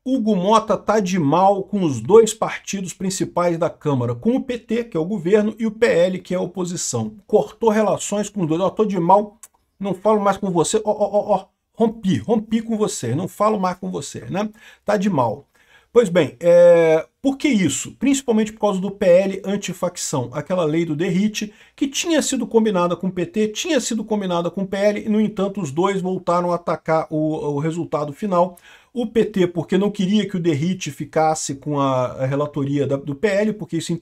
Hugo Mota tá de mal com os dois partidos principais da Câmara, com o PT, que é o governo, e o PL, que é a oposição. Cortou relações com os dois. Ó, tô de mal, não falo mais com você. Ó, rompi com você, não falo mais com você, né? Tá de mal. Pois bem, por que isso? Principalmente por causa do PL antifacção, aquela lei do derrite, que tinha sido combinada com o PT, tinha sido combinada com o PL, e, no entanto, os dois voltaram a atacar o resultado final. O PT, porque não queria que o derrite ficasse com a relatoria do PL, porque isso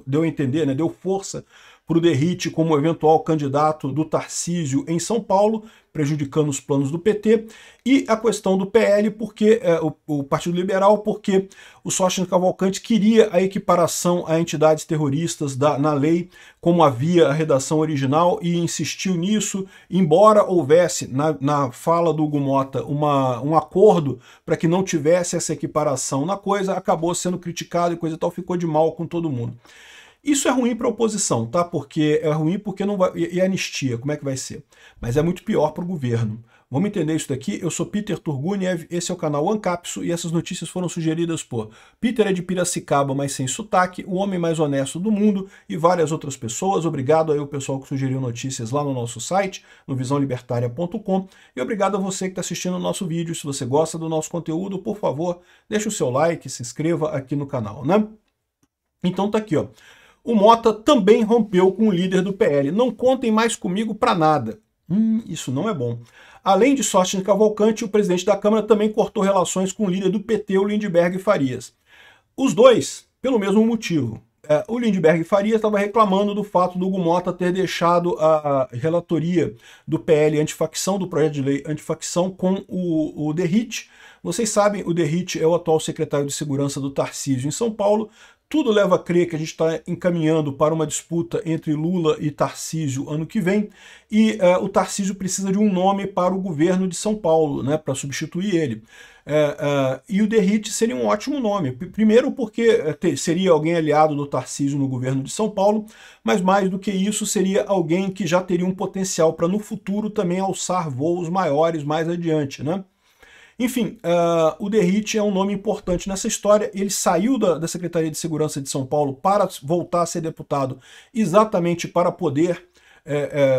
deu a entender, né, deu força para o Derrite como eventual candidato do Tarcísio em São Paulo, prejudicando os planos do PT, e a questão do PL, porque o Partido Liberal, porque o Sóstenes Cavalcante queria a equiparação a entidades terroristas na lei, como havia a redação original, e insistiu nisso, embora houvesse na fala do Hugo Mota um acordo para que não tivesse essa equiparação na coisa, acabou sendo criticado e coisa e tal, ficou de mal com todo mundo. Isso é ruim para a oposição, tá? Porque é ruim porque não vai... E a anistia, como é que vai ser? Mas é muito pior para o governo. Vamos entender isso daqui? Eu sou Peter Turguniev, esse é o canal Ancapso e essas notícias foram sugeridas por Peter é de Piracicaba, mas sem sotaque, o homem mais honesto do mundo e várias outras pessoas. Obrigado aí ao pessoal que sugeriu notícias lá no nosso site, no visãolibertaria.com, e obrigado a você que está assistindo o nosso vídeo. Se você gosta do nosso conteúdo, por favor, deixe o seu like, se inscreva aqui no canal, né? Então tá aqui, ó. O Mota também rompeu com o líder do PL. Não contem mais comigo para nada. Isso não é bom. Além de Sóstenes Cavalcante, o presidente da Câmara também cortou relações com o líder do PT, o Lindbergh Farias. Os dois, pelo mesmo motivo. O Lindbergh Farias estava reclamando do fato do Hugo Mota ter deixado a relatoria do PL antifacção, do projeto de lei antifacção, com o Derrite. Vocês sabem, o Derrite é o atual secretário de Segurança do Tarcísio em São Paulo. Tudo leva a crer que a gente está encaminhando para uma disputa entre Lula e Tarcísio ano que vem, e o Tarcísio precisa de um nome para o governo de São Paulo, né, para substituir ele. E o Derrite seria um ótimo nome. Primeiro porque seria alguém aliado do Tarcísio no governo de São Paulo, mas mais do que isso seria alguém que já teria um potencial para no futuro também alçar voos maiores mais adiante, né? Enfim, o Derrite é um nome importante nessa história. Ele saiu da Secretaria de Segurança de São Paulo para voltar a ser deputado exatamente para poder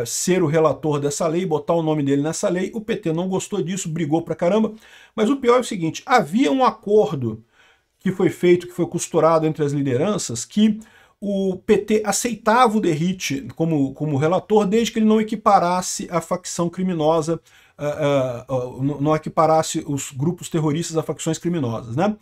ser o relator dessa lei, botar o nome dele nessa lei. O PT não gostou disso, brigou pra caramba. Mas o pior é o seguinte, havia um acordo que foi feito, que foi costurado entre as lideranças, que o PT aceitava o Derrite como relator desde que ele não equiparasse a facção criminosa, não equiparasse os grupos terroristas a facções criminosas, né?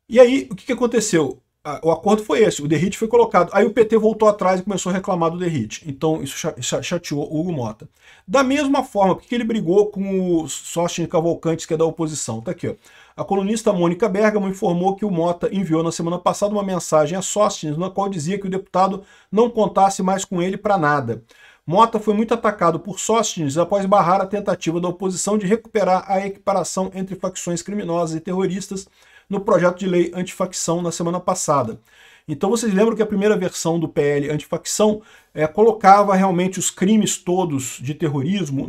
E aí, o que aconteceu? O acordo foi esse, o Derrite foi colocado. Aí o PT voltou atrás e começou a reclamar do Derrite. Então isso chateou o Hugo Mota. Da mesma forma, porque ele brigou com o Sóstenes Cavalcante, que é da oposição. Tá aqui, ó. A colunista Mônica Bergamo informou que o Mota enviou na semana passada uma mensagem a Sóstenes, na qual dizia que o deputado não contasse mais com ele para nada. Mota foi muito atacado por Sóstenes após barrar a tentativa da oposição de recuperar a equiparação entre facções criminosas e terroristas no projeto de lei antifacção na semana passada. Então vocês lembram que a primeira versão do PL antifacção colocava realmente os crimes todos de terrorismo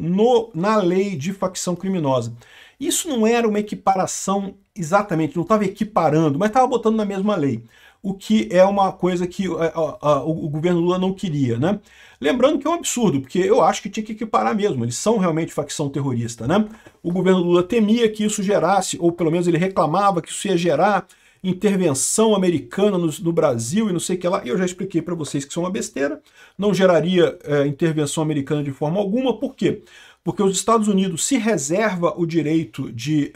na lei de facção criminosa. Isso não era uma equiparação exatamente, não estava equiparando, mas estava botando na mesma lei. O que é uma coisa que o governo Lula não queria, né? Lembrando que é um absurdo, porque eu acho que tinha que equiparar mesmo, eles são realmente facção terrorista, né? O governo Lula temia que isso gerasse, ou pelo menos ele reclamava que isso ia gerar intervenção americana no Brasil e não sei o que lá, e eu já expliquei para vocês que isso é uma besteira, não geraria intervenção americana de forma alguma. Por quê? Porque os Estados Unidos se reserva o direito de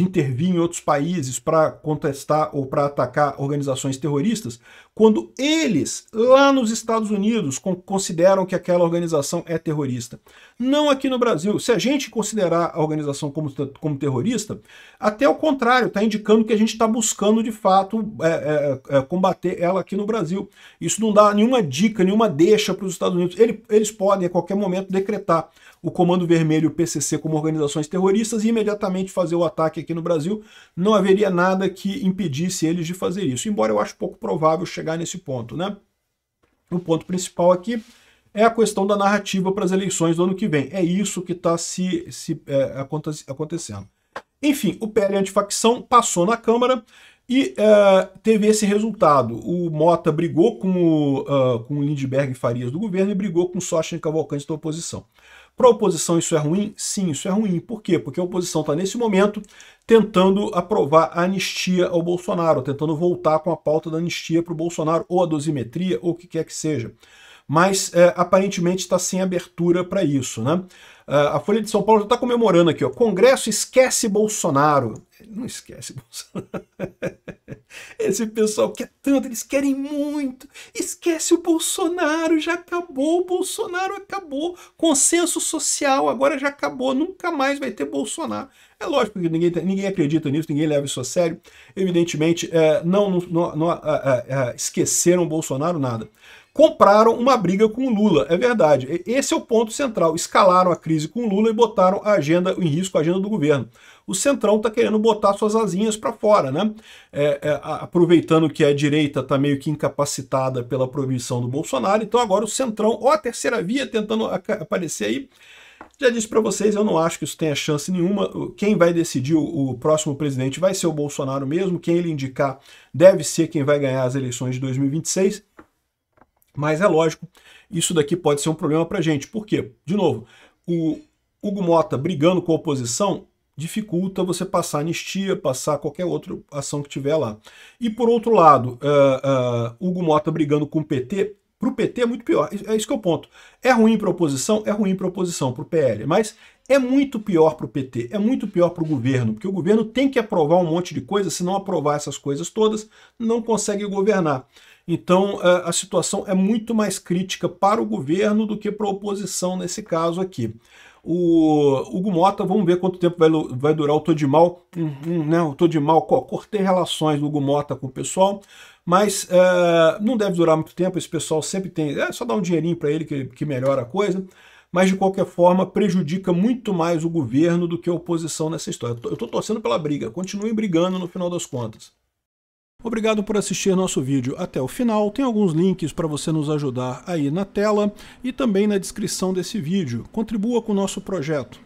intervir em outros países para contestar ou para atacar organizações terroristas, quando eles, lá nos Estados Unidos, consideram que aquela organização é terrorista. Não aqui no Brasil. Se a gente considerar a organização como terrorista, até o contrário, está indicando que a gente está buscando, de fato, combater ela aqui no Brasil. Isso não dá nenhuma dica, nenhuma deixa para os Estados Unidos. Eles podem, a qualquer momento, decretar o Comando Vermelho e o PCC como organizações terroristas e imediatamente fazer o ataque aqui no Brasil. Não haveria nada que impedisse eles de fazer isso, embora eu acho pouco provável chegar nesse ponto, né? O ponto principal aqui é a questão da narrativa para as eleições do ano que vem. É isso que está acontecendo. Enfim, o PL antifacção passou na Câmara e teve esse resultado. O Mota brigou com o Lindbergh Farias do governo e brigou com o Sócrates Cavalcante da oposição. Para a oposição isso é ruim? Sim, isso é ruim. Por quê? Porque a oposição está nesse momento tentando aprovar a anistia ao Bolsonaro, tentando voltar com a pauta da anistia para o Bolsonaro, ou a dosimetria, ou o que quer que seja. Mas aparentemente está sem abertura para isso, né? A Folha de São Paulo já está comemorando aqui, ó. Congresso esquece Bolsonaro. Não esquece Bolsonaro. Esse pessoal quer tanto, eles querem muito. Esquece o Bolsonaro, já acabou, o Bolsonaro acabou. Consenso social agora já acabou, nunca mais vai ter Bolsonaro. É lógico que ninguém acredita nisso, ninguém leva isso a sério. Evidentemente, não esqueceram o Bolsonaro, nada. Compraram uma briga com o Lula, é verdade. Esse é o ponto central. Escalaram a crise com o Lula e botaram a agenda em risco, a agenda do governo. O Centrão está querendo botar suas asinhas para fora, né? Aproveitando que a direita está meio que incapacitada pela proibição do Bolsonaro, então agora o Centrão, ó, a terceira via tentando aparecer aí. Já disse para vocês, eu não acho que isso tenha chance nenhuma. Quem vai decidir o próximo presidente vai ser o Bolsonaro mesmo. Quem ele indicar deve ser quem vai ganhar as eleições de 2026. Mas é lógico, isso daqui pode ser um problema para a gente. Por quê? De novo, o Hugo Mota brigando com a oposição dificulta você passar anistia, passar qualquer outra ação que tiver lá. E por outro lado, Hugo Mota brigando com o PT, para o PT é muito pior. É isso que é o ponto. É ruim para a oposição? É ruim para a oposição, para o PL. Mas é muito pior para o PT, é muito pior para o governo, porque o governo tem que aprovar um monte de coisa, se não aprovar essas coisas todas, não consegue governar. Então a situação é muito mais crítica para o governo do que para a oposição nesse caso aqui. O Hugo Mota, vamos ver quanto tempo vai durar o Tô de Mal. Né, o Tô de Mal, cortei relações do Hugo Mota com o pessoal, mas não deve durar muito tempo, esse pessoal sempre tem, só dá um dinheirinho para ele que melhora a coisa, mas de qualquer forma prejudica muito mais o governo do que a oposição nessa história. Eu estou torcendo pela briga, continuem brigando no final das contas. Obrigado por assistir nosso vídeo até o final. Tem alguns links para você nos ajudar aí na tela e também na descrição desse vídeo. Contribua com o nosso projeto.